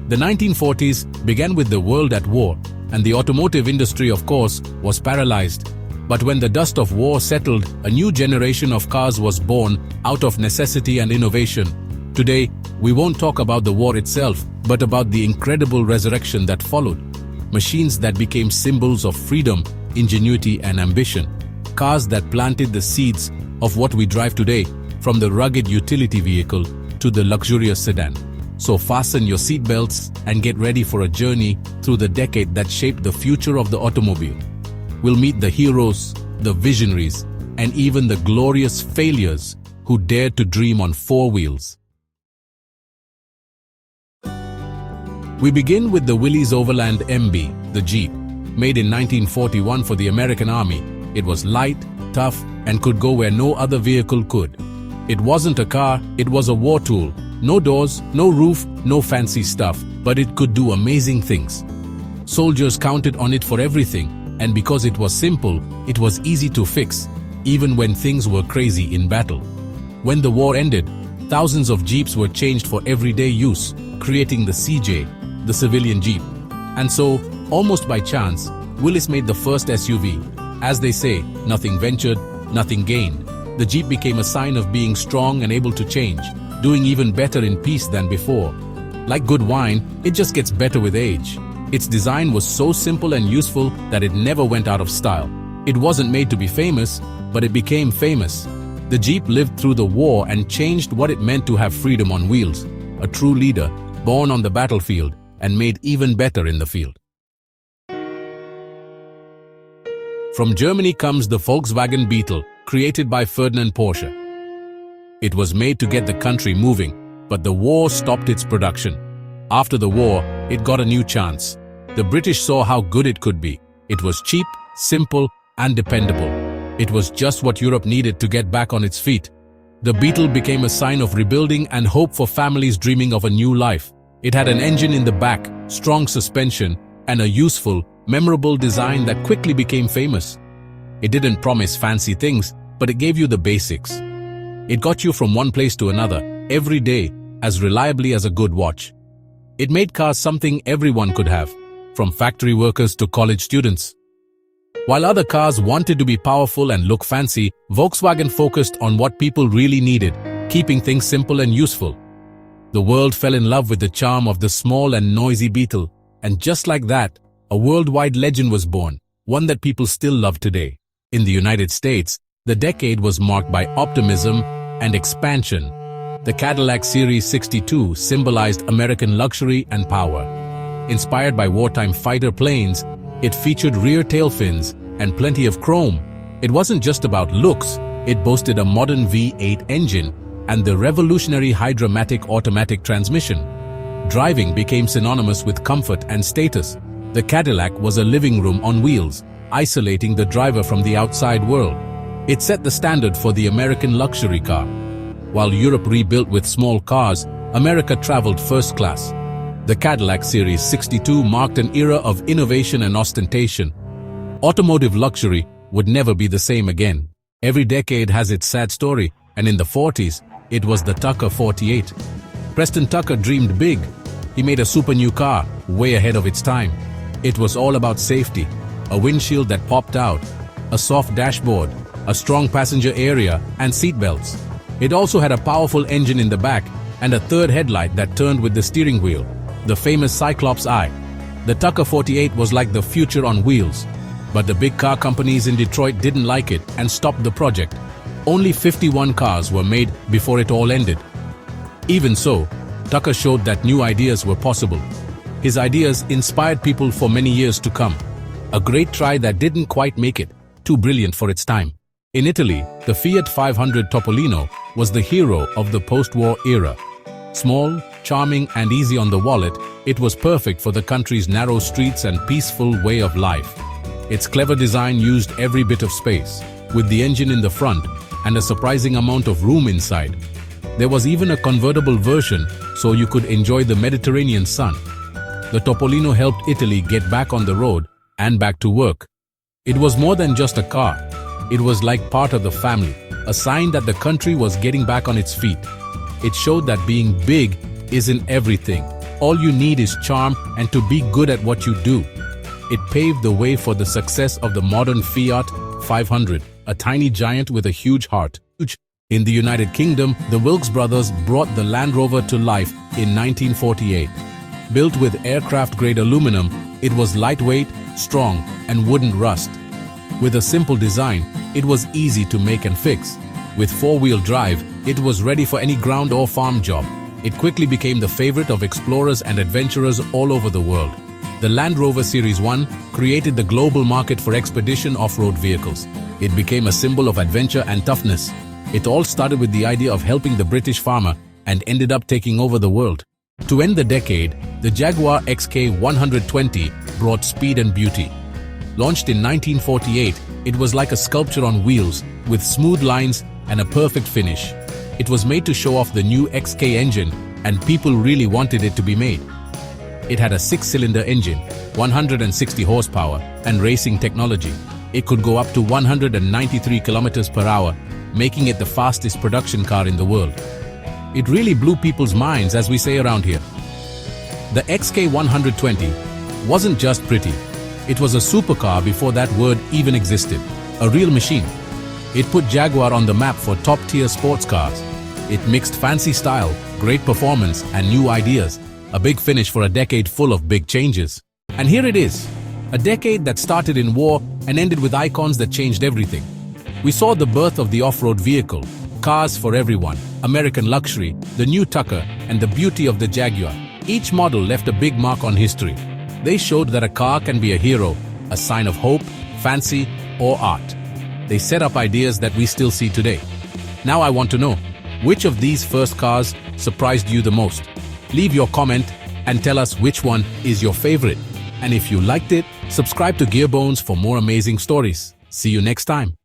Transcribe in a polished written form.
The 1940s began with the world at war, and the automotive industry, of course, was paralyzed. But when the dust of war settled, a new generation of cars was born out of necessity and innovation. Today, we won't talk about the war itself, but about the incredible resurrection that followed. Machines that became symbols of freedom, ingenuity, and ambition. Cars that planted the seeds of what we drive today, from the rugged utility vehicle to the luxurious sedan. So fasten your seatbelts and get ready for a journey through the decade that shaped the future of the automobile. We'll meet the heroes, the visionaries, and even the glorious failures who dared to dream on four wheels. We begin with the Willys Overland MB, the Jeep. Made in 1941 for the American Army, it was light, tough, and could go where no other vehicle could. It wasn't a car, it was a war tool. No doors, no roof, no fancy stuff, but it could do amazing things. Soldiers counted on it for everything, and because it was simple, it was easy to fix, even when things were crazy in battle. When the war ended, thousands of Jeeps were changed for everyday use, creating the CJ, the civilian Jeep. And so, almost by chance, Willys made the first SUV. As they say, nothing ventured, nothing gained. The Jeep became a sign of being strong and able to change, doing even better in peace than before. Like good wine, it just gets better with age. Its design was so simple and useful that it never went out of style. It wasn't made to be famous, but it became famous. The Jeep lived through the war and changed what it meant to have freedom on wheels. A true leader, born on the battlefield and made even better in the field. From Germany comes the Volkswagen Beetle, created by Ferdinand Porsche. It was made to get the country moving, but the war stopped its production. After the war, it got a new chance. The British saw how good it could be. It was cheap, simple, and dependable. It was just what Europe needed to get back on its feet. The Beetle became a sign of rebuilding and hope for families dreaming of a new life. It had an engine in the back, strong suspension, and a useful, memorable design that quickly became famous. It didn't promise fancy things, but it gave you the basics. It got you from one place to another, every day, as reliably as a good watch. It made cars something everyone could have, from factory workers to college students. While other cars wanted to be powerful and look fancy, Volkswagen focused on what people really needed, keeping things simple and useful. The world fell in love with the charm of the small and noisy Beetle, and just like that, a worldwide legend was born, one that people still love today. In the United States, the decade was marked by optimism and expansion. The Cadillac Series 62 symbolized American luxury and power. Inspired by wartime fighter planes, it featured rear tail fins and plenty of chrome. It wasn't just about looks, it boasted a modern V8 engine and the revolutionary Hydra-matic automatic transmission. Driving became synonymous with comfort and status. The Cadillac was a living room on wheels, isolating the driver from the outside world. It set the standard for the American luxury car. While Europe rebuilt with small cars, America traveled first class. The Cadillac Series 62 marked an era of innovation and ostentation. Automotive luxury would never be the same again. Every decade has its sad story, and in the 40s, it was the Tucker 48. Preston Tucker dreamed big. He made a super new car, way ahead of its time. It was all about safety, a windshield that popped out, a soft dashboard, a strong passenger area, and seatbelts. It also had a powerful engine in the back and a third headlight that turned with the steering wheel, the famous Cyclops eye. The Tucker 48 was like the future on wheels. But the big car companies in Detroit didn't like it and stopped the project. Only 51 cars were made before it all ended. Even so, Tucker showed that new ideas were possible. His ideas inspired people for many years to come. A great try that didn't quite make it, too brilliant for its time. In Italy, the Fiat 500 Topolino was the hero of the post-war era. Small, charming, and easy on the wallet, it was perfect for the country's narrow streets and peaceful way of life. Its clever design used every bit of space, with the engine in the front and a surprising amount of room inside. There was even a convertible version, so you could enjoy the Mediterranean sun. The Topolino helped Italy get back on the road and back to work. It was more than just a car. It was like part of the family, a sign that the country was getting back on its feet. It showed that being big isn't everything. All you need is charm and to be good at what you do. It paved the way for the success of the modern Fiat 500, a tiny giant with a huge heart. In the United Kingdom, the Wilks brothers brought the Land Rover to life in 1948. Built with aircraft-grade aluminum, it was lightweight, strong, and wouldn't rust. With a simple design, it was easy to make and fix. With four-wheel drive, it was ready for any ground or farm job. It quickly became the favorite of explorers and adventurers all over the world. The Land Rover Series 1 created the global market for expedition off-road vehicles. It became a symbol of adventure and toughness. It all started with the idea of helping the British farmer and ended up taking over the world. To end the decade, the Jaguar XK120 brought speed and beauty. Launched in 1948, it was like a sculpture on wheels, with smooth lines and a perfect finish. It was made to show off the new XK engine, and people really wanted it to be made. It had a 6-cylinder engine, 160 horsepower, and racing technology. It could go up to 193 kilometers per hour, making it the fastest production car in the world. It really blew people's minds, as we say around here. The XK120 wasn't just pretty. It was a supercar before that word even existed. A real machine. It put Jaguar on the map for top-tier sports cars. It mixed fancy style, great performance, and new ideas. A big finish for a decade full of big changes. And here it is. A decade that started in war and ended with icons that changed everything. We saw the birth of the off-road vehicle, cars for everyone, American luxury, the new Tucker, and the beauty of the Jaguar. Each model left a big mark on history. They showed that a car can be a hero, a sign of hope, fancy, or art. They set up ideas that we still see today. Now I want to know, which of these first cars surprised you the most? Leave your comment and tell us which one is your favorite. And if you liked it, subscribe to Gearbones for more amazing stories. See you next time.